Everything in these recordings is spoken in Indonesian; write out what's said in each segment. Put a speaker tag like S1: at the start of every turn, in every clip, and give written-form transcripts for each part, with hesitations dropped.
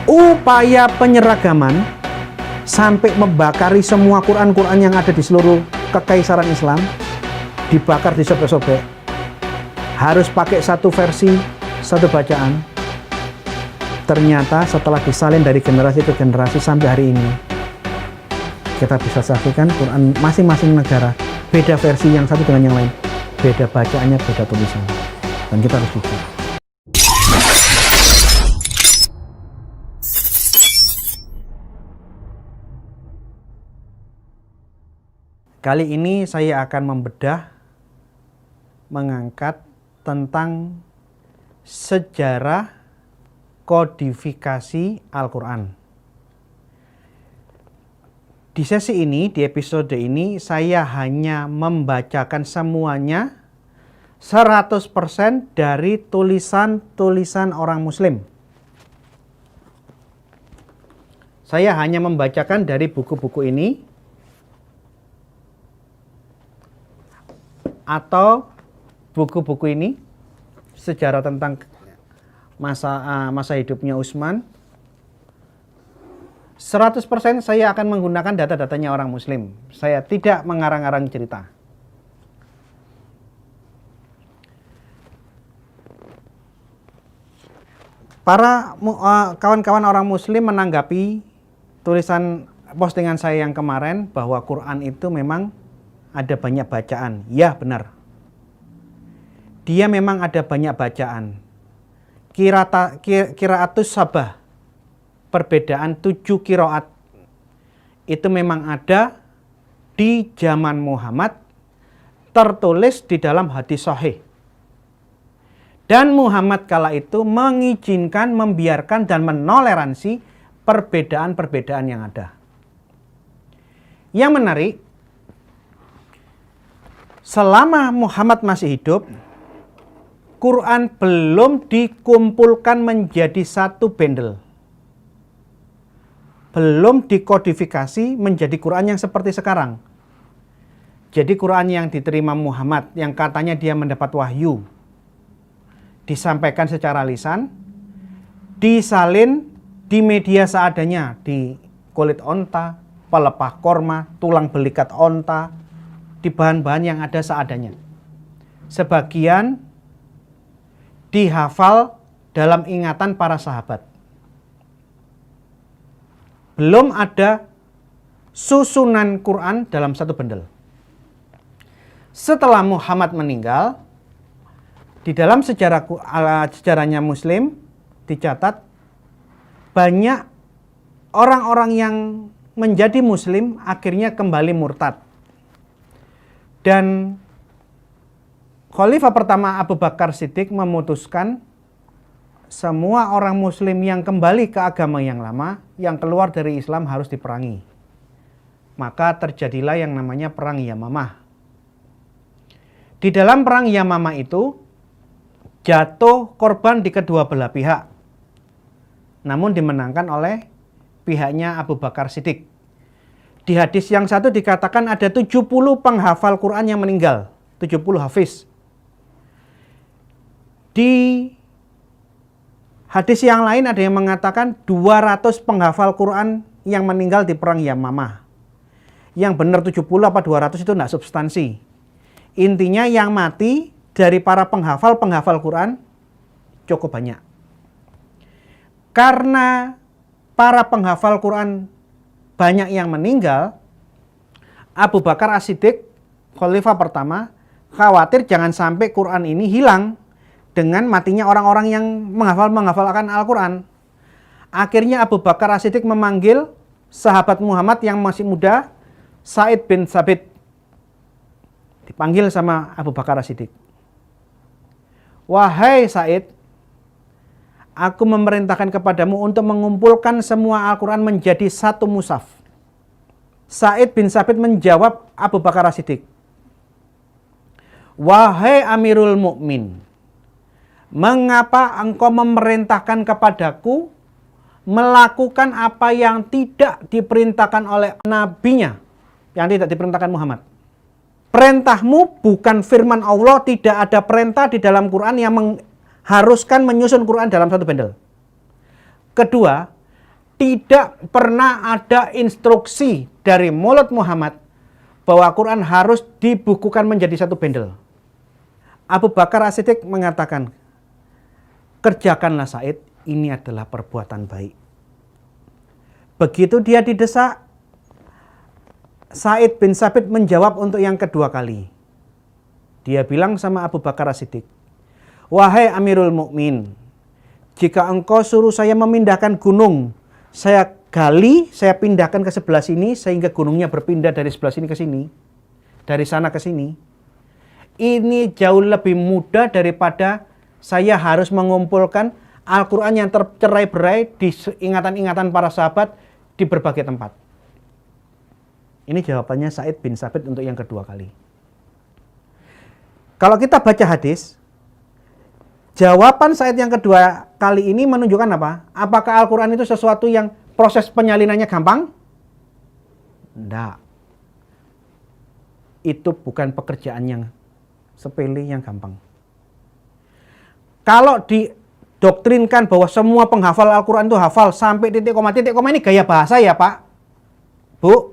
S1: upaya penyeragaman sampai membakari semua Quran-Quran yang ada di seluruh kekaisaran Islam, dibakar, disobek-sobek, harus pakai satu versi, satu bacaan. Ternyata setelah disalin dari generasi ke generasi sampai hari ini, kita bisa saksikan Quran masing-masing negara beda versi yang satu dengan yang lain, beda bacaannya, beda tulisannya, dan kita harus jujur. Kali ini saya akan mengangkat tentang sejarah kodifikasi Al-Quran. Di sesi ini, di episode ini, saya hanya membacakan semuanya 100% dari tulisan-tulisan orang Muslim. Saya hanya membacakan dari buku-buku ini atau buku-buku ini, sejarah tentang masa hidupnya Utsman. 100% saya akan menggunakan data-datanya orang Muslim. Saya tidak mengarang-arang cerita. Para kawan-kawan orang Muslim menanggapi tulisan postingan saya yang kemarin bahwa Quran itu memang ada banyak bacaan. Ya, benar. Dia memang ada banyak bacaan. Qiraatus sabah, perbedaan 7 qiraat, itu memang ada di zaman Muhammad, tertulis di dalam hadis sahih. Dan Muhammad kala itu mengizinkan, membiarkan, dan menoleransi perbedaan-perbedaan yang ada. Yang menarik, selama Muhammad masih hidup, Quran belum dikumpulkan menjadi satu bundle. Belum dikodifikasi menjadi Quran yang seperti sekarang. Jadi Quran yang diterima Muhammad, yang katanya dia mendapat wahyu, disampaikan secara lisan, disalin di media seadanya, di kulit onta, pelepah korma, tulang belikat onta, di bahan-bahan yang ada seadanya. Sebagian dihafal dalam ingatan para sahabat. Belum ada susunan Quran dalam satu bundle. Setelah Muhammad meninggal, di dalam sejarahnya Muslim dicatat banyak orang-orang yang menjadi Muslim akhirnya kembali murtad. Dan Khalifah pertama Abu Bakar Siddiq memutuskan semua orang Muslim yang kembali ke agama yang lama, yang keluar dari Islam harus diperangi. Maka terjadilah yang namanya Perang Yamamah. Di dalam Perang Yamamah itu jatuh korban di kedua belah pihak, namun dimenangkan oleh pihaknya Abu Bakar Siddiq. Di hadis yang satu dikatakan ada 70 penghafal Quran yang meninggal, 70 hafiz. Di hadis yang lain ada yang mengatakan 200 penghafal Quran yang meninggal di Perang Yamamah. Yang benar 70 apa 200 itu tidak substansi. Intinya yang mati dari para penghafal Quran cukup banyak. Karena para penghafal Quran banyak yang meninggal, Abu Bakar As-Siddiq, Khalifah pertama, khawatir jangan sampai Quran ini hilang dengan matinya orang-orang yang menghafalkan Al-Quran. Akhirnya Abu Bakar As-Siddiq memanggil sahabat Muhammad yang masih muda, Sa'id bin Thabit. Dipanggil sama Abu Bakar As-Siddiq. Wahai Sa'id, aku memerintahkan kepadamu untuk mengumpulkan semua Al-Quran menjadi satu mushaf. Sa'id bin Thabit menjawab Abu Bakar As-Siddiq, wahai Amirul Mukmin, mengapa engkau memerintahkan kepadaku melakukan apa yang tidak diperintahkan oleh nabinya, yang tidak diperintahkan Muhammad? Perintahmu bukan firman Allah, tidak ada perintah di dalam Quran yang mengharuskan menyusun Quran dalam satu bundle. Kedua, Tidak pernah ada instruksi dari mulut Muhammad bahwa Quran harus dibukukan menjadi satu bendel. Abu Bakar As-Siddiq mengatakan, kerjakanlah Said, ini adalah perbuatan baik. Begitu dia didesak, Said bin Sabit menjawab untuk yang kedua kali. Dia bilang sama Abu Bakar As-Siddiq, wahai Amirul Mukmin, jika engkau suruh saya memindahkan gunung, saya gali, saya pindahkan ke sebelah sini sehingga gunungnya berpindah dari sebelah sini ke sini, dari sana ke sini. Ini jauh lebih mudah daripada saya harus mengumpulkan Al-Quran yang tercerai-berai di ingatan-ingatan para sahabat di berbagai tempat. Ini jawabannya Said bin Sabit untuk yang kedua kali. Kalau kita baca hadis, jawaban Said yang kedua kali ini menunjukkan apa? Apakah Al-Quran itu sesuatu yang proses penyalinannya gampang? Tidak. Itu bukan pekerjaan yang sepele, yang gampang. Kalau didoktrinkan bahwa semua penghafal Al-Quran itu hafal sampai titik koma ini gaya bahasa ya Pak? Bu?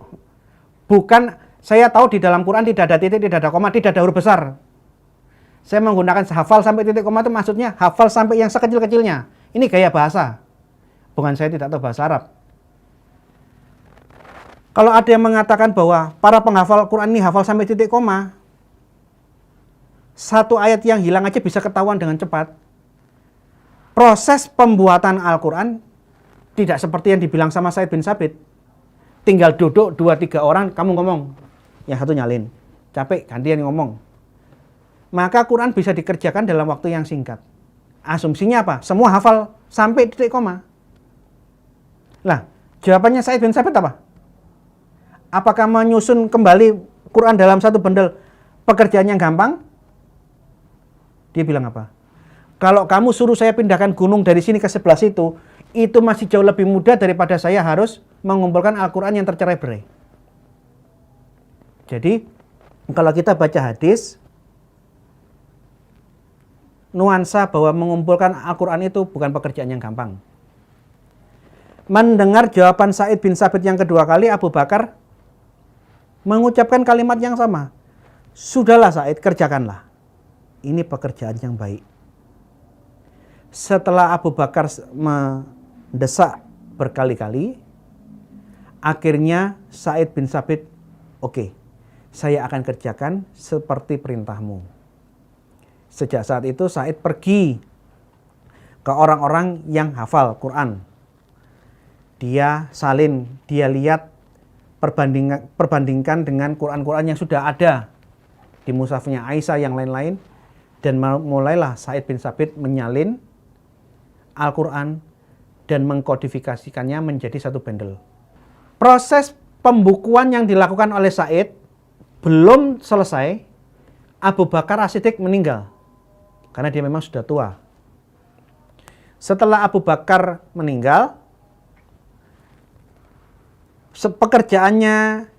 S1: Bukan, saya tahu di dalam Quran tidak ada titik, tidak ada koma, tidak ada huruf besar. Saya menggunakan hafal sampai titik koma itu maksudnya hafal sampai yang sekecil-kecilnya. Ini gaya bahasa. Bukan saya tidak tahu bahasa Arab. Kalau ada yang mengatakan bahwa para penghafal Quran ini hafal sampai titik koma, satu ayat yang hilang aja bisa ketahuan dengan cepat. Proses pembuatan Al-Quran tidak seperti yang dibilang sama Said bin Sabit. Tinggal duduk 2-3 orang, kamu ngomong. Yang satu nyalin. Capek, gantian ngomong. Maka Quran bisa dikerjakan dalam waktu yang singkat. Asumsinya apa? Semua hafal sampai titik koma. Lah, jawabannya Said bin Sabit apa? Apakah menyusun kembali Quran dalam satu bendel pekerjaan yang gampang? Dia bilang apa? Kalau kamu suruh saya pindahkan gunung dari sini ke sebelah situ, itu masih jauh lebih mudah daripada saya harus mengumpulkan Al-Quran yang tercerai-berai. Jadi, kalau kita baca hadis, nuansa bahwa mengumpulkan Al-Quran itu bukan pekerjaan yang gampang. Mendengar jawaban Said bin Sabit yang kedua kali, Abu Bakar mengucapkan kalimat yang sama. Sudahlah Said, kerjakanlah. Ini pekerjaan yang baik. Setelah Abu Bakar mendesak berkali-kali, akhirnya Said bin Sabit, oke, saya akan kerjakan seperti perintahmu. Sejak saat itu Said pergi ke orang-orang yang hafal Quran. Dia salin, dia lihat, perbandingkan dengan Quran-Quran yang sudah ada di mushafnya Aisyah yang lain-lain, dan mulailah Said bin Sabit menyalin Al-Quran dan mengkodifikasikannya menjadi satu bendel. Proses pembukuan yang dilakukan oleh Said belum selesai, Abu Bakar As-Siddiq meninggal. Karena dia memang sudah tua. Setelah Abu Bakar meninggal, pekerjaannya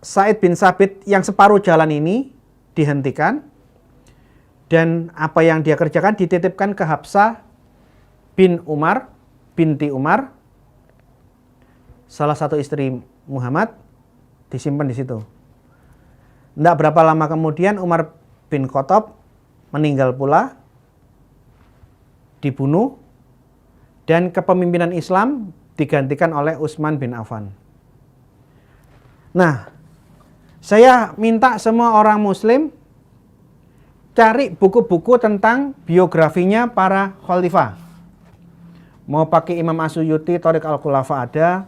S1: Said bin Sabit yang separuh jalan ini dihentikan. Dan apa yang dia kerjakan dititipkan ke Hafsah bin Umar, binti Umar, salah satu istri Muhammad, disimpan di situ. Tidak berapa lama kemudian Umar bin Khattab meninggal pula, dibunuh, dan kepemimpinan Islam digantikan oleh Utsman bin Affan. Nah, saya minta semua orang Muslim cari buku-buku tentang biografinya para khalifah. Mau pakai Imam As-Suyuti, Thariq Al-Khulafa ada,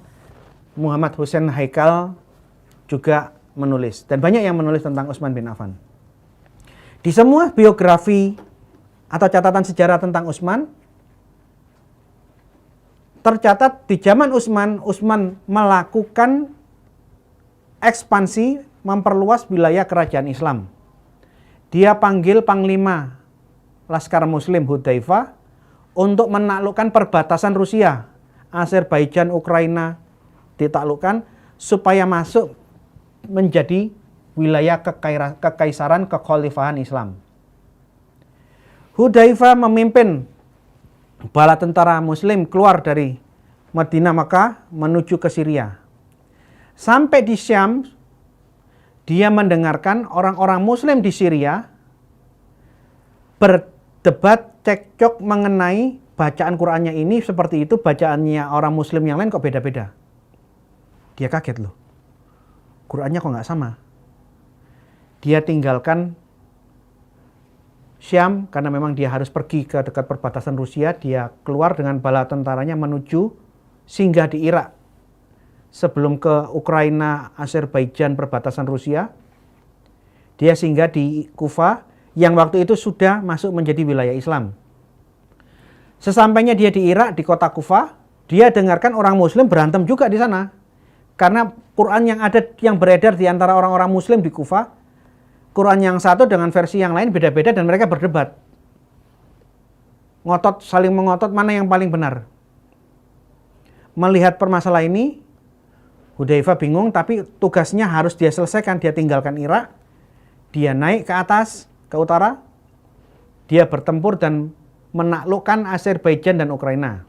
S1: Muhammad Hussein Haikal juga menulis. Dan banyak yang menulis tentang Utsman bin Affan. Di semua biografi atau catatan sejarah tentang Utsman, tercatat di zaman Utsman melakukan ekspansi, memperluas wilayah kerajaan Islam. Dia panggil Panglima Laskar Muslim Hudzaifah untuk menaklukkan perbatasan Rusia, Azerbaijan, Ukraina ditaklukkan supaya masuk menjadi wilayah kekaisaran kekhalifahan Islam. Hudzaifah memimpin bala tentara Muslim keluar dari Madinah, Makkah, menuju ke Syria. Sampai di Syam, dia mendengarkan orang-orang Muslim di Syria berdebat cekcok mengenai bacaan Qur'annya ini seperti itu, bacaannya orang Muslim yang lain kok beda-beda. Dia kaget loh, Qur'annya kok nggak sama. Dia tinggalkan Syam karena memang dia harus pergi ke dekat perbatasan Rusia. Dia keluar dengan bala tentaranya menuju singgah di Irak. Sebelum ke Ukraina, Azerbaijan, perbatasan Rusia, dia singgah di Kufa yang waktu itu sudah masuk menjadi wilayah Islam. Sesampainya dia di Irak, di kota Kufa, dia dengarkan orang Muslim berantem juga di sana. Karena Quran yang ada, yang beredar di antara orang-orang Muslim di Kufa, Quran yang satu dengan versi yang lain beda-beda dan mereka berdebat. Ngotot, saling mengotot mana yang paling benar. Melihat permasalahan ini, Hudzaifah bingung, tapi tugasnya harus dia selesaikan. Dia tinggalkan Irak, dia naik ke atas, ke utara, dia bertempur dan menaklukkan Azerbaijan dan Ukraina.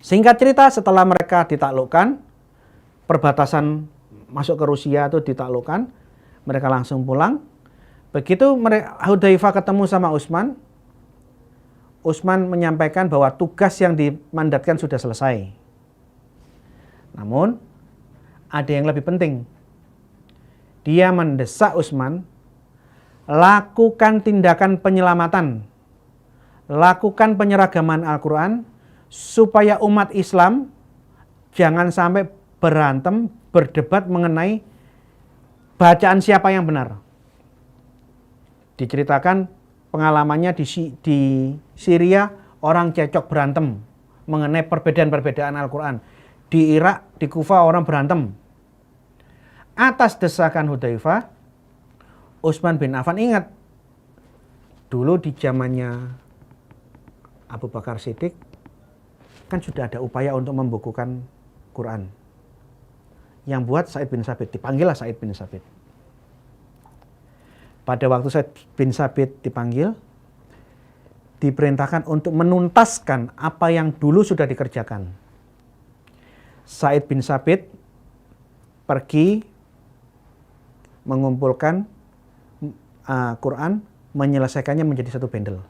S1: Singkat cerita, setelah mereka ditaklukkan, perbatasan masuk ke Rusia itu ditaklukkan, mereka langsung pulang. Begitu Hudzaifah ketemu sama Utsman, Utsman menyampaikan bahwa tugas yang dimandatkan sudah selesai. Namun, ada yang lebih penting. Dia mendesak Utsman, lakukan tindakan penyelamatan, lakukan penyeragaman Al-Quran, supaya umat Islam jangan sampai berantem, berdebat mengenai bacaan siapa yang benar. Diceritakan pengalamannya di Syria, orang cekcok berantem mengenai perbedaan-perbedaan Al-Quran. Di Irak, di Kufa orang berantem. Atas desakan Hudzaifah, Utsman bin Affan ingat, dulu di zamannya Abu Bakar Siddiq, kan sudah ada upaya untuk membukukan Quran. Yang buat Sa'id bin Tsabit, dipanggillah Sa'id bin Tsabit. Pada waktu Sa'id bin Tsabit dipanggil, diperintahkan untuk menuntaskan apa yang dulu sudah dikerjakan. Sa'id bin Tsabit pergi mengumpulkan Quran, menyelesaikannya menjadi satu bundle.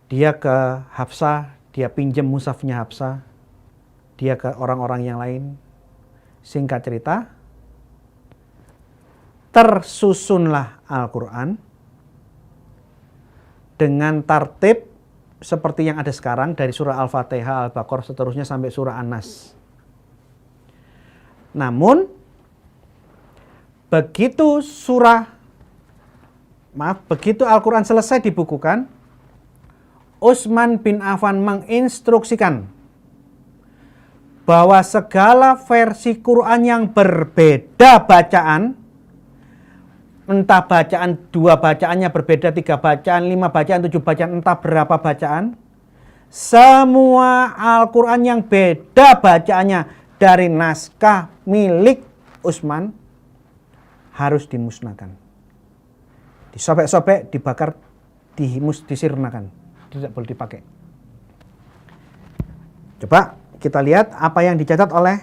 S1: Dia ke Hafsah, dia pinjam mushafnya Hafsah, dia ke orang-orang yang lain. Singkat cerita, tersusunlah Al-Quran dengan tartib seperti yang ada sekarang, dari surah Al-Fatihah, Al-Baqarah, seterusnya sampai surah An-Nas. Namun, begitu Al-Quran selesai dibukukan, Utsman bin Affan menginstruksikan bahwa segala versi Quran yang berbeda bacaan, entah bacaan 2 bacaannya berbeda, 3 bacaan, 5 bacaan, 7 bacaan, entah berapa bacaan, semua Al-Quran yang beda bacaannya dari naskah milik Utsman harus dimusnahkan. Disobek-sobek, dibakar, disirnakan. Tidak boleh dipakai. Coba kita lihat apa yang dicatat oleh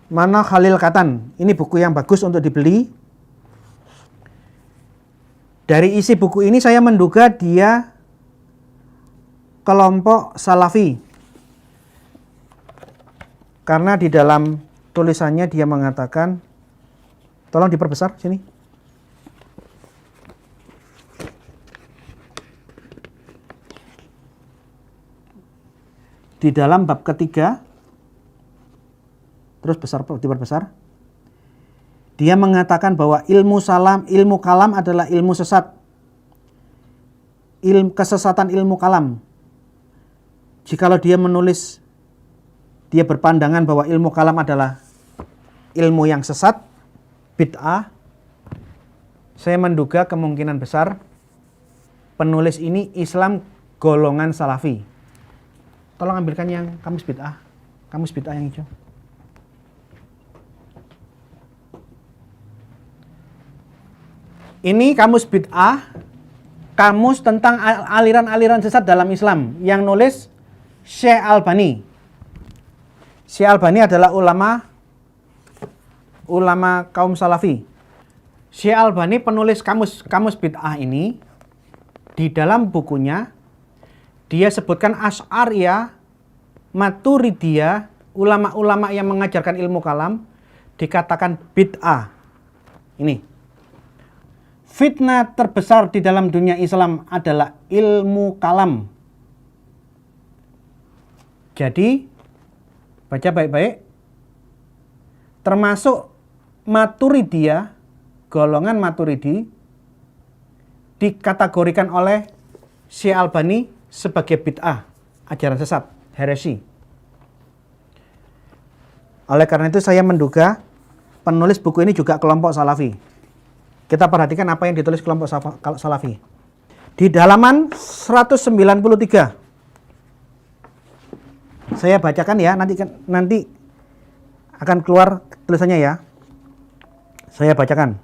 S1: Mana Khalil Katan. Ini buku yang bagus untuk dibeli. Dari isi buku ini saya menduga dia kelompok Salafi. Karena di dalam tulisannya dia mengatakan, tolong diperbesar sini. Di dalam bab ketiga, terus diperbesar. Dia mengatakan bahwa ilmu kalam adalah ilmu sesat. Kesesatan ilmu kalam. Jikalau dia menulis, dia berpandangan bahwa ilmu kalam adalah ilmu yang sesat, bid'ah, saya menduga kemungkinan besar penulis ini Islam golongan Salafi. Tolong ambilkan yang kamus bid'ah yang hijau. Ini kamus bid'ah kamus tentang aliran-aliran sesat dalam Islam yang nulis Syekh Albani. Syekh Albani adalah ulama kaum salafi. Syekh Albani penulis kamus bid'ah ini, di dalam bukunya dia sebutkan Asy'ariyah, Maturidiyah, ulama-ulama yang mengajarkan ilmu kalam dikatakan bid'ah. Ini fitnah terbesar di dalam dunia Islam adalah ilmu kalam. Jadi baca baik-baik, termasuk Maturidiyah, golongan Maturidi dikategorikan oleh Syekh Albani sebagai bid'ah, ajaran sesat, heresi. Oleh karena itu saya menduga penulis buku ini juga kelompok salafi. Kita perhatikan apa yang ditulis kelompok salafi. Di halaman 193. Saya bacakan ya, nanti akan keluar tulisannya ya. Saya bacakan.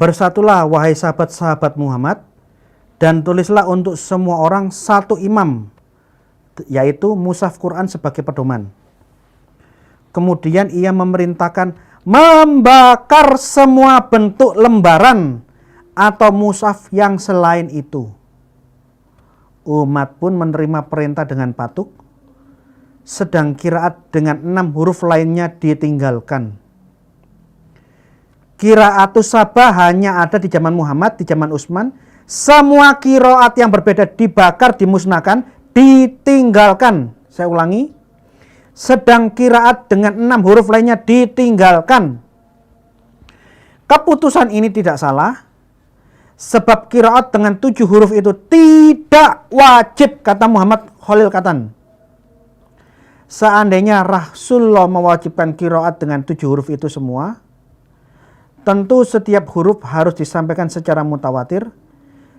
S1: Bersatulah wahai sahabat-sahabat Muhammad, dan tulislah untuk semua orang satu imam, yaitu mushaf Quran sebagai pedoman. Kemudian ia memerintahkan membakar semua bentuk lembaran atau mushaf yang selain itu. Umat pun menerima perintah dengan patuh, sedang qiraat dengan 6 huruf lainnya ditinggalkan. Qiraatus sabah hanya ada di zaman Muhammad, di zaman Utsman. Semua qiraat yang berbeda dibakar, dimusnahkan, ditinggalkan. Saya ulangi, sedang qiraat dengan 6 huruf lainnya ditinggalkan. Keputusan ini tidak salah, sebab qiraat dengan 7 huruf itu tidak wajib, kata Muhammad Khalil Katan. Seandainya Rasulullah mewajibkan qiraat dengan 7 huruf itu semua, tentu setiap huruf harus disampaikan secara mutawatir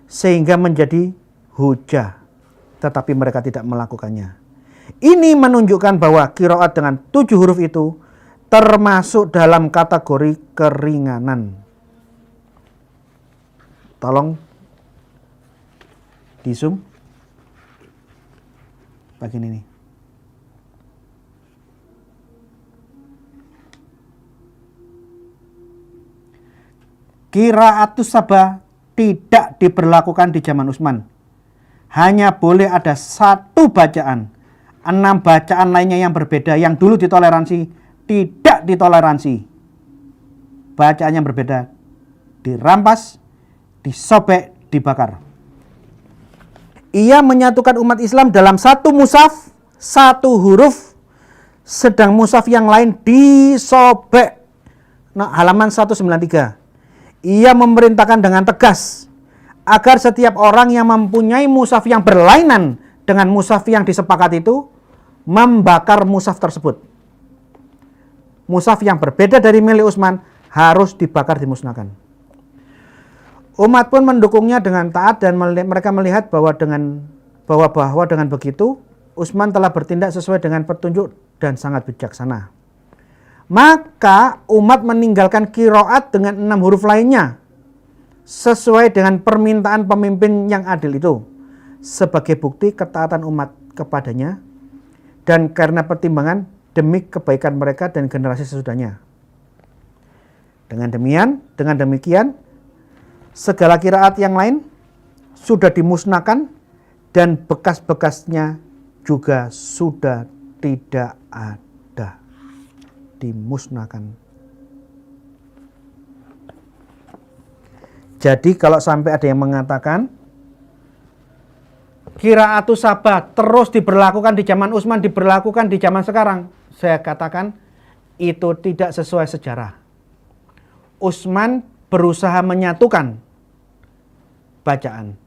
S1: sehingga menjadi hujah, tetapi mereka tidak melakukannya. Ini menunjukkan bahwa qiraat dengan 7 huruf itu termasuk dalam kategori keringanan. Tolong di zoom bagian ini. Qiraatus sabah tidak diberlakukan di zaman Utsman. Hanya boleh ada 1 bacaan. 6 bacaan lainnya yang berbeda, yang dulu ditoleransi, tidak ditoleransi. Bacaan yang berbeda dirampas, disobek, dibakar. Ia menyatukan umat Islam dalam 1 mushaf, 1 huruf, sedang mushaf yang lain disobek. Nah, halaman 193. Ia memerintahkan dengan tegas agar setiap orang yang mempunyai mushaf yang berlainan dengan mushaf yang disepakati itu membakar mushaf tersebut. Mushaf yang berbeda dari milik Utsman harus dibakar, dimusnahkan. Umat pun mendukungnya dengan taat dan mereka melihat bahwa dengan begitu Utsman telah bertindak sesuai dengan petunjuk dan sangat bijaksana. Maka umat meninggalkan qiraat dengan 6 huruf lainnya sesuai dengan permintaan pemimpin yang adil itu, sebagai bukti ketaatan umat kepadanya dan karena pertimbangan demi kebaikan mereka dan generasi sesudahnya. Dengan demikian segala qiraat yang lain sudah dimusnahkan dan bekas-bekasnya juga sudah tidak ada, dimusnahkan. Jadi kalau sampai ada yang mengatakan qiraatus sabah terus diberlakukan di zaman Utsman, diberlakukan di zaman sekarang, saya katakan itu tidak sesuai sejarah. Utsman berusaha menyatukan bacaan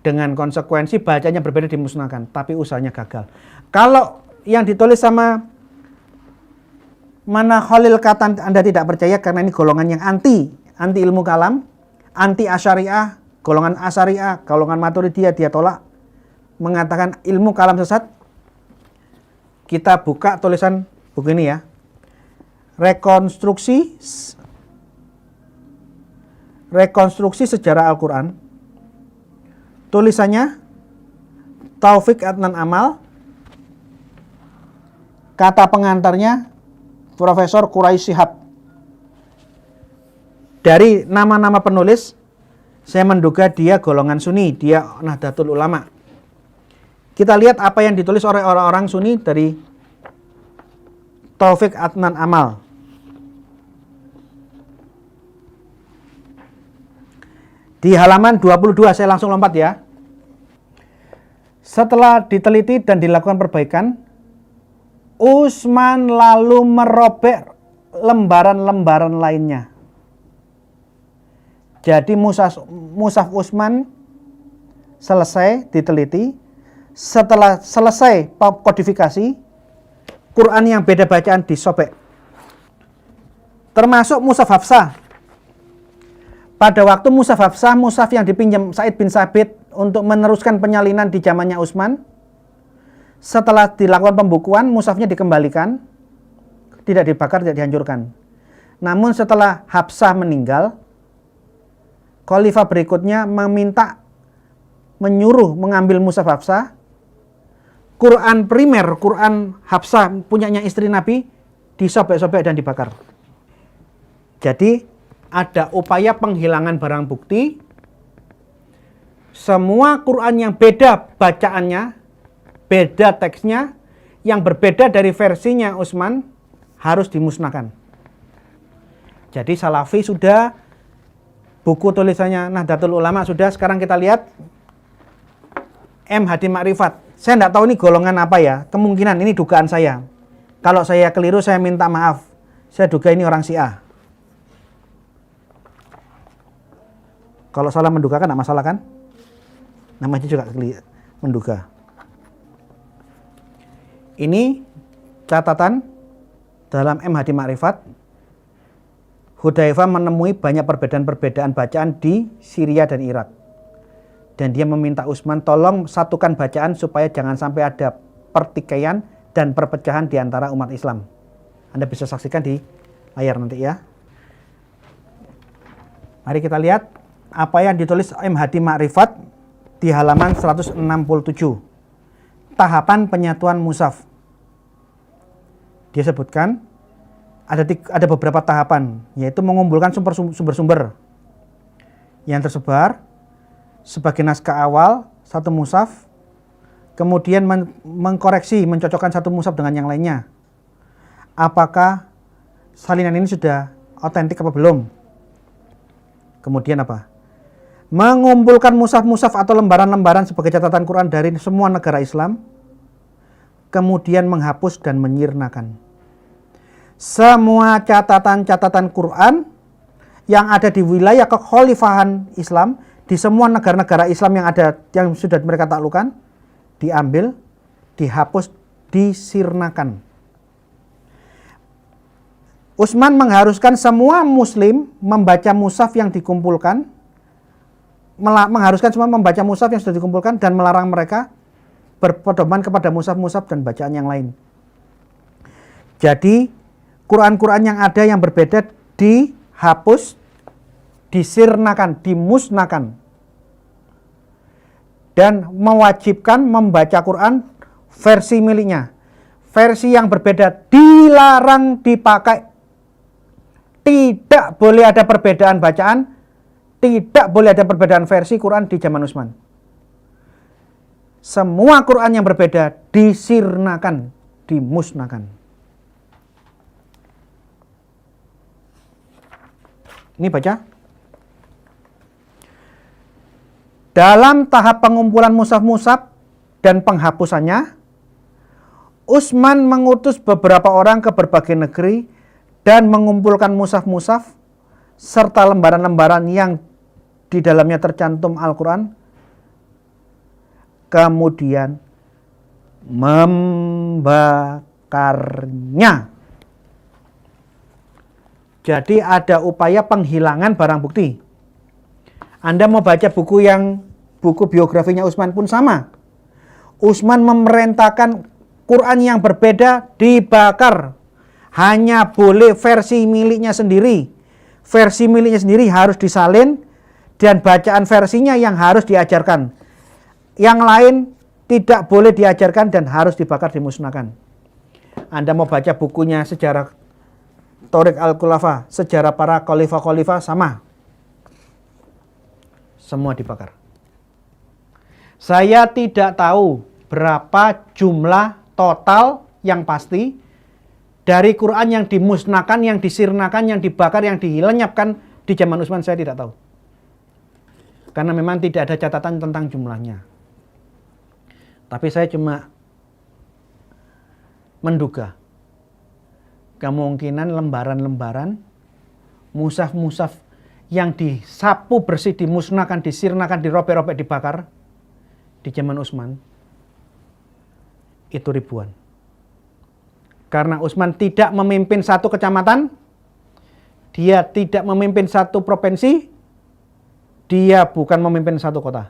S1: dengan konsekuensi bacanya berbeda, dimusnahkan, tapi usahanya gagal. Kalau yang ditulis sama mana Khalil Katan Anda tidak percaya karena ini golongan yang anti ilmu kalam, anti asyariah, golongan asyariah, golongan Maturidiyah, dia tolak, mengatakan ilmu kalam sesat. Kita buka tulisan buku ini Rekonstruksi Sejarah Al-Quran. Tulisannya Taufik Adnan Amal. Kata pengantarnya Profesor Quraisy Shihab. Dari nama-nama penulis, saya menduga dia golongan Sunni, dia Nahdlatul Ulama. Kita lihat apa yang ditulis oleh orang-orang Sunni dari Taufik Adnan Amal. Di halaman 22, saya langsung lompat ya. Setelah diteliti dan dilakukan perbaikan, Utsman lalu merobek lembaran-lembaran lainnya. Jadi Mushaf Utsman selesai diteliti. Setelah selesai kodifikasi, Quran yang beda bacaan disobek. Termasuk Mushaf Hafsah. Pada waktu Mushaf Hafsah, mushaf yang dipinjam Said bin Sabit untuk meneruskan penyalinan di zamannya Utsman, setelah dilakukan pembukuan, mushafnya dikembalikan, tidak dibakar, tidak dihancurkan. Namun setelah Hafsah meninggal, khalifah berikutnya menyuruh mengambil mushaf Hafsah. Quran primer, Quran Hafsah punyanya istri Nabi, disobek-sobek dan dibakar. Jadi ada upaya penghilangan barang bukti. Semua Quran yang beda bacaannya, beda teksnya, yang berbeda dari versinya Utsman harus dimusnahkan. Jadi Salafi sudah, buku tulisannya Nahdlatul Ulama sudah. Sekarang kita lihat M. Hadi Ma'rifat. Saya tidak tahu ini golongan apa ya, kemungkinan ini dugaan saya. Kalau saya keliru saya minta maaf. Saya duga ini orang Syiah. Kalau salah menduga kan tidak masalah kan? Namanya juga menduga. Ini catatan dalam M. Hadi Ma'rifat. Hudzaifah menemui banyak perbedaan-perbedaan bacaan di Syria dan Irak. Dan dia meminta Utsman tolong satukan bacaan supaya jangan sampai ada pertikaian dan perpecahan di antara umat Islam. Anda bisa saksikan di layar nanti ya. Mari kita lihat apa yang ditulis M. Hadi Ma'rifat di halaman 167. Tahapan penyatuan mushaf. Dia sebutkan ada beberapa tahapan, yaitu mengumpulkan sumber-sumber yang tersebar sebagai naskah awal satu mushaf, kemudian mengkoreksi, mencocokkan satu mushaf dengan yang lainnya. Apakah salinan ini sudah otentik apa belum? Kemudian apa? Mengumpulkan mushaf-mushaf atau lembaran-lembaran sebagai catatan Quran dari semua negara Islam, kemudian menghapus dan menyirnakan semua catatan-catatan Quran yang ada di wilayah kekhalifahan Islam di semua negara-negara Islam yang sudah mereka taklukkan, diambil, dihapus, disirnakan. Utsman mengharuskan semua muslim membaca mushaf yang dikumpulkan, mengharuskan semua membaca mushaf yang sudah dikumpulkan dan melarang mereka berpedoman kepada mushaf-mushaf dan bacaan yang lain. Jadi Quran-Quran yang ada yang berbeda dihapus, disirnakan, dimusnahkan, dan mewajibkan membaca Quran versi miliknya. Versi yang berbeda dilarang dipakai. Tidak boleh ada perbedaan bacaan, tidak boleh ada perbedaan versi Quran di zaman Utsman. Semua Quran yang berbeda disirnakan, dimusnahkan. Ini baca. Dalam tahap pengumpulan mushaf-mushaf dan penghapusannya, Utsman mengutus beberapa orang ke berbagai negeri dan mengumpulkan mushaf-mushaf serta lembaran-lembaran yang di dalamnya tercantum Al-Quran, kemudian membakarnya. Jadi ada upaya penghilangan barang bukti. Anda mau baca buku biografinya Utsman pun sama. Utsman memerintahkan Quran yang berbeda dibakar. Hanya boleh versi miliknya sendiri. Versi miliknya sendiri harus disalin, dan bacaan versinya yang harus diajarkan. Yang lain tidak boleh diajarkan dan harus dibakar, dimusnahkan. Anda mau baca bukunya sejarah Thoriq al-Khulafa, sejarah para khalifah-khalifah, sama. Semua dibakar. Saya tidak tahu berapa jumlah total yang pasti dari Quran yang dimusnahkan, yang disirnakan, yang dibakar, yang dilenyapkan di zaman Utsman, saya tidak tahu. Karena memang tidak ada catatan tentang jumlahnya. Tapi saya cuma menduga kemungkinan lembaran-lembaran, mushaf-mushaf yang disapu bersih, dimusnahkan, disirnakan, dirobek-robek, dibakar di zaman Utsman itu ribuan. Karena Utsman tidak memimpin satu kecamatan, dia tidak memimpin satu provinsi, dia bukan memimpin satu kota.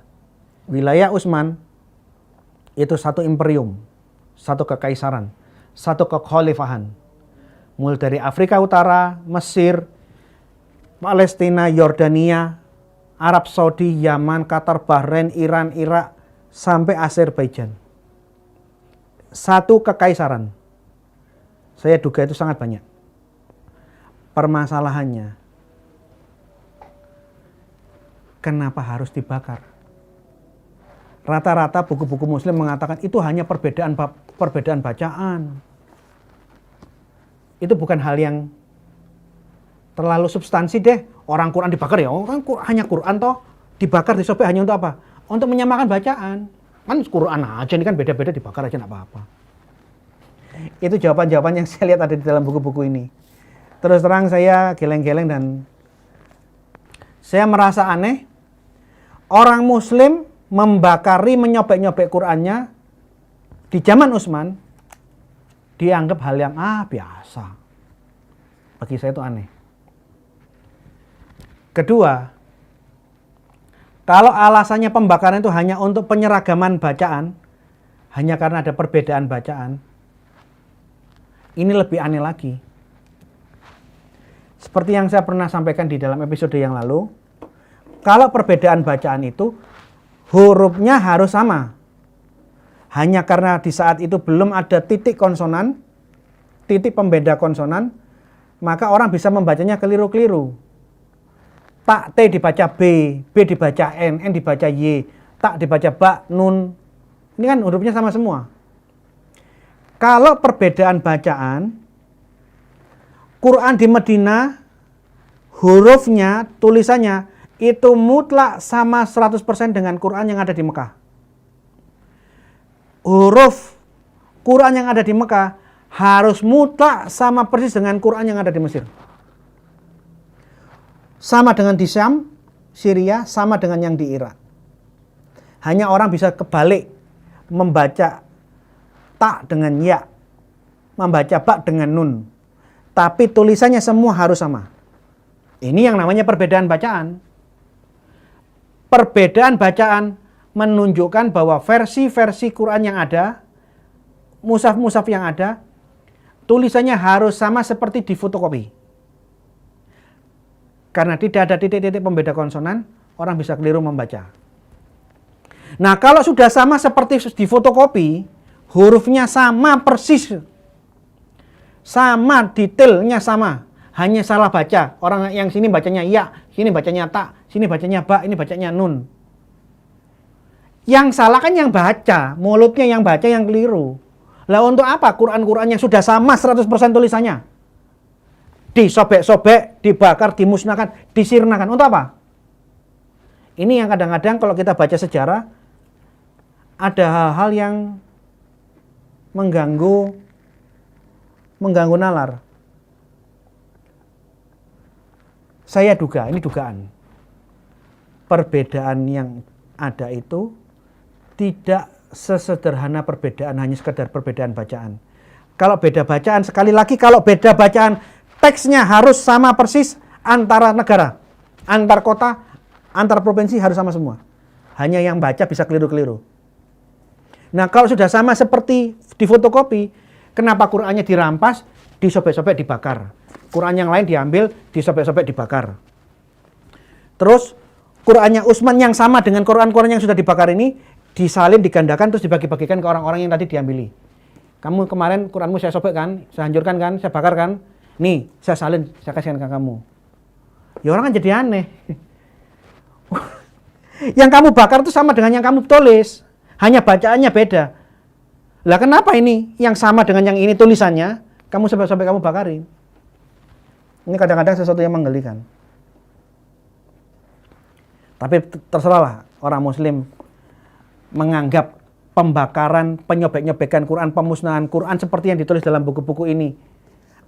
S1: Wilayah Utsman itu satu imperium, satu kekaisaran, satu kekhalifahan. Mulai dari Afrika Utara, Mesir, Palestina, Yordania, Arab Saudi, Yaman, Qatar, Bahrain, Iran, Irak, sampai Azerbaijan. Satu kekaisaran. Saya duga itu sangat banyak. Permasalahannya, kenapa harus dibakar? Rata-rata buku-buku Muslim mengatakan itu hanya perbedaan bacaan. Itu bukan hal yang terlalu substansi deh. Orang Quran dibakar ya, orang hanya Quran toh, dibakar, disobek hanya untuk apa? Untuk menyamakan bacaan. Kan Quran aja ini kan beda-beda, dibakar aja enggak apa-apa. Itu jawaban-jawaban yang saya lihat ada di dalam buku-buku ini. Terus terang saya geleng-geleng dan saya merasa aneh. Orang Muslim membakari, menyobek-nyobek Qurannya di zaman Utsman dianggap hal yang biasa. Bagi saya itu aneh. Kedua, kalau alasannya pembakaran itu hanya untuk penyeragaman bacaan, hanya karena ada perbedaan bacaan, ini lebih aneh lagi. Seperti yang saya pernah sampaikan di dalam episode yang lalu, kalau perbedaan bacaan itu hurufnya harus sama. Hanya karena di saat itu belum ada titik konsonan, titik pembeda konsonan, maka orang bisa membacanya keliru-keliru. Tak T dibaca B, B dibaca N dibaca Y, tak dibaca ba, nun. Ini kan hurufnya sama semua. Kalau perbedaan bacaan, Quran di Madinah, hurufnya, tulisannya, itu mutlak sama 100% dengan Quran yang ada di Mekah. Huruf Quran yang ada di Mekah harus mutlak sama persis dengan Quran yang ada di Mesir. Sama dengan di Syam, Syria, sama dengan yang di Irak. Hanya orang bisa kebalik, membaca tak dengan ya, membaca ba dengan nun. Tapi tulisannya semua harus sama. Ini yang namanya perbedaan bacaan. Perbedaan bacaan menunjukkan bahwa versi-versi Quran yang ada, mushaf-mushaf yang ada, tulisannya harus sama seperti di fotokopi. Karena tidak ada titik-titik pembeda konsonan, orang bisa keliru membaca. Nah, kalau sudah sama seperti di fotokopi, hurufnya sama persis, sama detailnya sama, hanya salah baca. Orang yang sini bacanya ya, sini bacanya tak, sini bacanya ba, ini bacanya nun. Yang salah kan yang baca, mulutnya yang baca yang keliru. Lah untuk apa Quran-Quran yang sudah sama 100% tulisannya disobek-sobek, dibakar, dimusnahkan, disirnakan? Untuk apa? Ini yang kadang-kadang kalau kita baca sejarah ada hal-hal yang mengganggu nalar. Saya duga, ini dugaan, perbedaan yang ada itu tidak sesederhana perbedaan hanya sekedar perbedaan bacaan. Kalau beda bacaan, sekali lagi kalau beda bacaan, teksnya harus sama persis antara negara, antar kota, antar provinsi harus sama semua. Hanya yang baca bisa keliru-keliru. Nah, kalau sudah sama seperti di fotokopi, kenapa Qurannya dirampas, disobek-sobek, dibakar? Quran yang lain diambil, disobek-sobek, dibakar. Terus Qurannya Utsman yang sama dengan Quran-Quran yang sudah dibakar ini disalin, digandakan, terus dibagi-bagikan ke orang-orang yang tadi diambili. Kamu kemarin Quranmu saya sobek kan, saya hancurkan kan, saya bakar kan, nih saya salin, saya kasihkan ke kamu. Ya orang kan jadi aneh. Yang kamu bakar itu sama dengan yang kamu tulis, hanya bacaannya beda. Lah kenapa ini yang sama dengan yang ini tulisannya, kamu sampai kamu bakarin? Ini kadang-kadang sesuatu yang menggelikan. Tapi terserahlah orang Muslim menganggap pembakaran, penyobek-nyobekan Quran, pemusnahan Quran seperti yang ditulis dalam buku-buku ini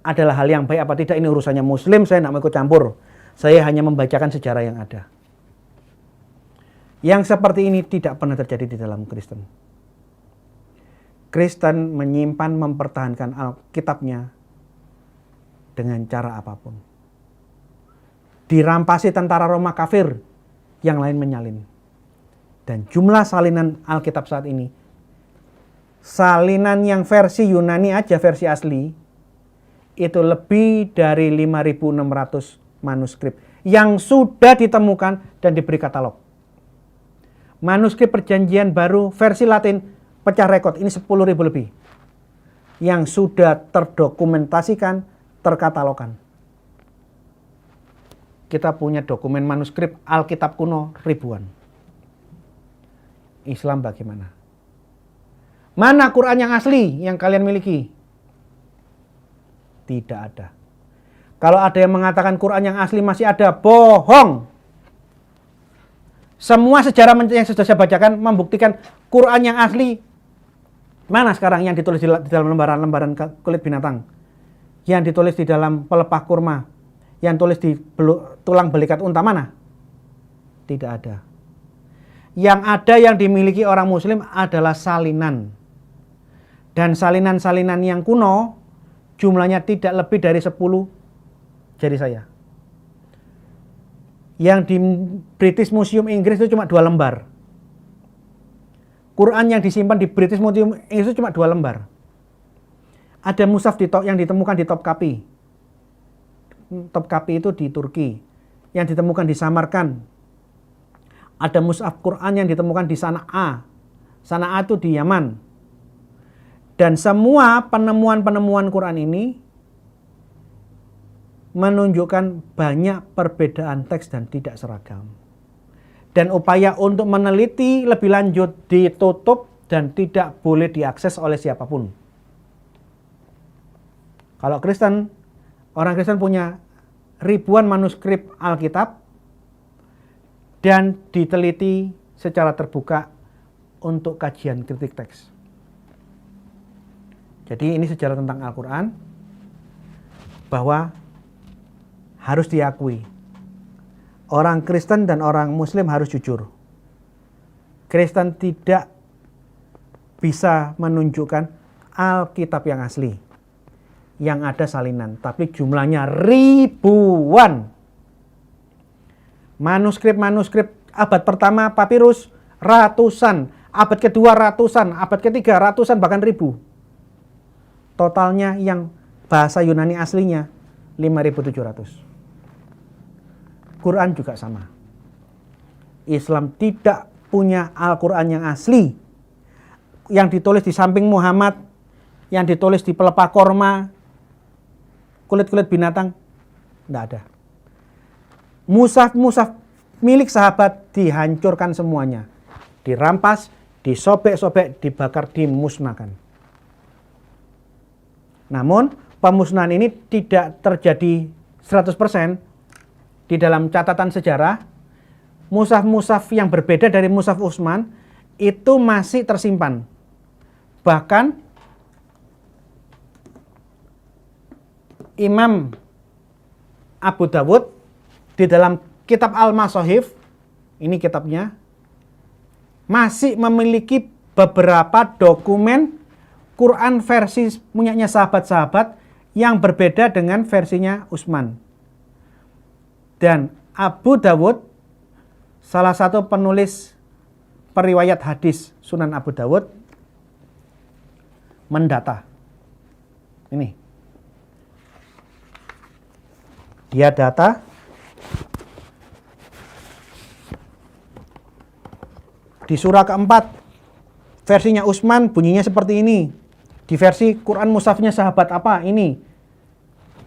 S1: adalah hal yang baik apa tidak, ini urusannya Muslim, saya tidak mau ikut campur. Saya hanya membacakan sejarah yang ada. Yang seperti ini tidak pernah terjadi di dalam Kristen. Kristen menyimpan, mempertahankan Alkitabnya dengan cara apapun. Dirampasi tentara Roma kafir, yang lain menyalin. Dan jumlah salinan Alkitab saat ini, salinan yang versi Yunani aja, versi asli, itu lebih dari 5.600 manuskrip yang sudah ditemukan dan diberi katalog. Manuskrip Perjanjian Baru versi Latin pecah rekor, ini 10.000 lebih yang sudah terdokumentasikan, terkatalogkan. Kita punya dokumen manuskrip Alkitab kuno ribuan. Islam bagaimana? Mana Quran yang asli yang kalian miliki? Tidak ada. Kalau ada yang mengatakan Quran yang asli masih ada, bohong. Semua sejarah yang sudah saya bacakan membuktikan Quran yang asli mana sekarang yang ditulis di dalam lembaran-lembaran kulit binatang, yang ditulis di dalam pelepah kurma, yang tulis di tulang belikat unta, mana? Tidak ada. Yang ada yang dimiliki orang Muslim adalah salinan. Dan salinan-salinan yang kuno jumlahnya tidak lebih dari 10 jari saya. Yang di British Museum Inggris itu cuma 2 lembar. Quran yang disimpan di British Museum Inggris itu cuma 2 lembar. Ada mushaf yang ditemukan di Topkapi. Topkapi itu di Turki. Yang ditemukan di Samarkand. Ada mushaf Quran yang ditemukan di Sana'a. Sana'a itu di Yaman. Dan semua penemuan-penemuan Quran ini menunjukkan banyak perbedaan teks dan tidak seragam. Dan upaya untuk meneliti lebih lanjut ditutup dan tidak boleh diakses oleh siapapun. Kalau Kristen, orang Kristen punya ribuan manuskrip Alkitab dan diteliti secara terbuka untuk kajian kritik teks. Jadi ini sejarah tentang Al-Quran, bahwa harus diakui orang Kristen dan orang Muslim harus jujur. Kristen tidak bisa menunjukkan Alkitab yang asli, yang ada salinan, tapi jumlahnya ribuan. Manuskrip abad pertama papirus ratusan, abad kedua ratusan, abad ketiga ratusan, bahkan ribu. Totalnya yang bahasa Yunani aslinya 5.700. Quran juga sama. Islam tidak punya Al-Quran yang asli, yang ditulis di samping Muhammad, yang ditulis di pelepah korma, kulit-kulit binatang, tidak ada. Mushaf milik sahabat dihancurkan semuanya, dirampas, disobek-sobek, dibakar, dimusnahkan. Namun pemusnahan ini tidak terjadi 100%. Di dalam catatan sejarah, mushaf-mushaf yang berbeda dari mushaf Utsman itu masih tersimpan. Bahkan Imam Abu Dawud di dalam kitab Al-Masahif, ini kitabnya, masih memiliki beberapa dokumen Quran versi punyanya sahabat-sahabat yang berbeda dengan versinya Utsman. Dan Abu Dawud, salah satu penulis periwayat hadis Sunan Abu Dawud, mendata. Ini. Dia data Di surah keempat, versinya Utsman bunyinya seperti ini. Di versi Quran mushafnya sahabat apa ini,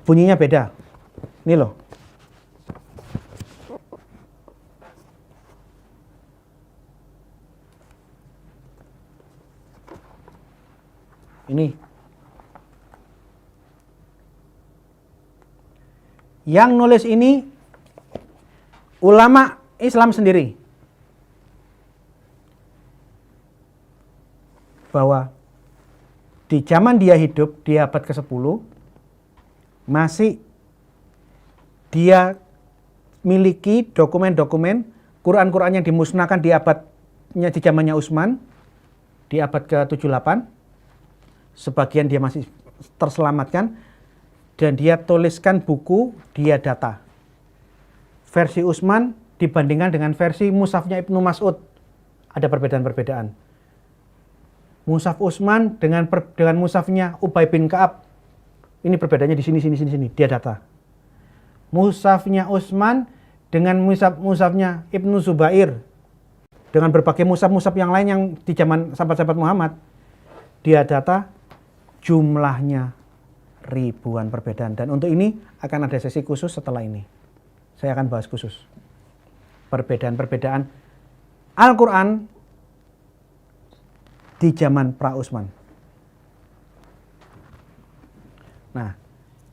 S1: bunyinya beda. Ini loh. Ini. Yang nulis ini ulama Islam sendiri. Bahwa di zaman dia hidup, di abad ke-10, masih dia miliki dokumen-dokumen Quran-Quran yang dimusnahkan di zamannya Utsman, di abad ke-78. Sebagian dia masih terselamatkan, dan dia tuliskan buku, dia data. Versi Utsman dibandingkan dengan versi mushafnya Ibnu Mas'ud, ada perbedaan-perbedaan. Mushaf Utsman dengan mushafnya Ubay bin Ka'ab, ini perbedaannya di sini, dia data. Mushafnya Utsman dengan mushafnya Ibnu Zubair, dengan berbagai mushaf yang lain yang di zaman sahabat-sahabat Muhammad, dia data jumlahnya ribuan perbedaan. Dan untuk ini akan ada sesi khusus setelah ini. Saya akan bahas khusus perbedaan-perbedaan Al-Quran di zaman pra-Utsman. Nah,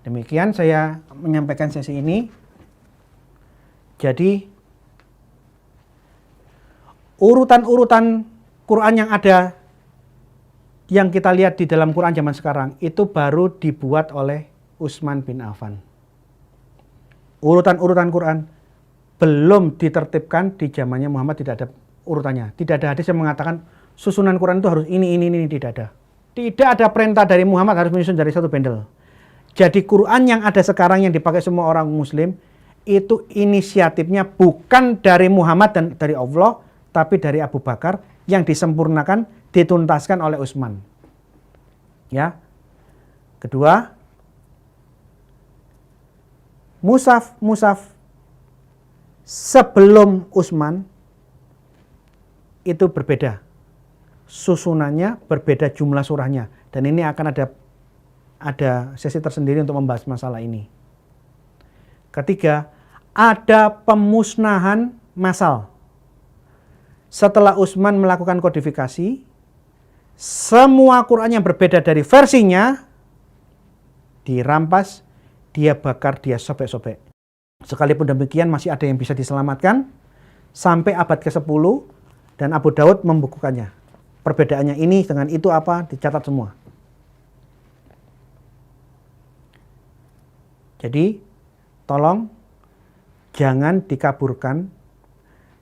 S1: demikian saya menyampaikan sesi ini. Jadi, urutan-urutan Quran yang ada, yang kita lihat di dalam Quran zaman sekarang, itu baru dibuat oleh Utsman bin Affan. Urutan-urutan Quran belum ditertibkan di zamannya Muhammad, tidak ada urutannya. Tidak ada hadis yang mengatakan susunan Quran itu harus ini, tidak ada. Tidak ada perintah dari Muhammad harus menyusun dari satu bendel. Jadi Quran yang ada sekarang yang dipakai semua orang Muslim, itu inisiatifnya bukan dari Muhammad dan dari Allah, tapi dari Abu Bakar, yang disempurnakan, dituntaskan oleh Utsman. Ya. Kedua, mushaf sebelum Utsman itu berbeda. Susunannya berbeda, jumlah surahnya, dan ini akan ada sesi tersendiri untuk membahas masalah ini. Ketiga, ada pemusnahan massal. Setelah Utsman melakukan kodifikasi, semua Quran yang berbeda dari versinya dirampas, dia bakar, dia sobek-sobek. Sekalipun demikian masih ada yang bisa diselamatkan sampai abad ke-10, dan Abu Daud membukukannya. Perbedaannya ini dengan itu apa, dicatat semua. Jadi, tolong jangan dikaburkan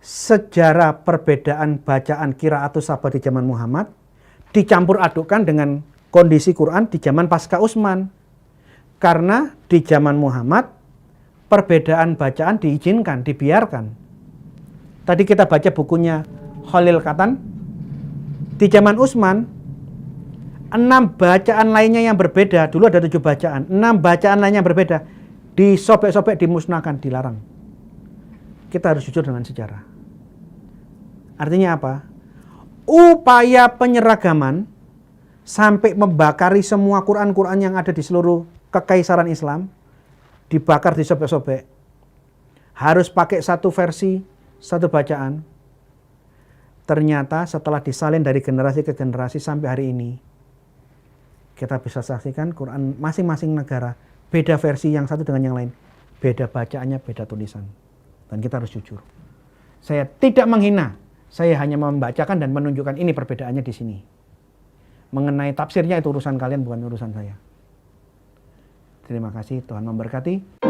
S1: sejarah perbedaan bacaan qiraatus sabah di zaman Muhammad dicampur adukkan dengan kondisi Quran di zaman pasca Utsman. Karena di zaman Muhammad perbedaan bacaan diizinkan, dibiarkan. Tadi kita baca bukunya Khalil Katan. Di zaman Utsman 6 bacaan lainnya yang berbeda, dulu ada 7 bacaan, 6 bacaan lainnya yang berbeda disobek-sobek, dimusnahkan, dilarang. Kita harus jujur dengan sejarah. Artinya apa? Upaya penyeragaman sampai membakari semua Quran-Quran yang ada di seluruh kekaisaran Islam, dibakar, disobek-sobek, harus pakai satu versi, satu bacaan. Ternyata setelah disalin dari generasi ke generasi sampai hari ini, kita bisa saksikan Quran masing-masing negara beda versi yang satu dengan yang lain, beda bacaannya, beda tulisan. Dan kita harus jujur. Saya tidak menghina, saya hanya membacakan dan menunjukkan ini perbedaannya di sini. Mengenai tafsirnya itu urusan kalian, bukan urusan saya. Terima kasih, Tuhan memberkati.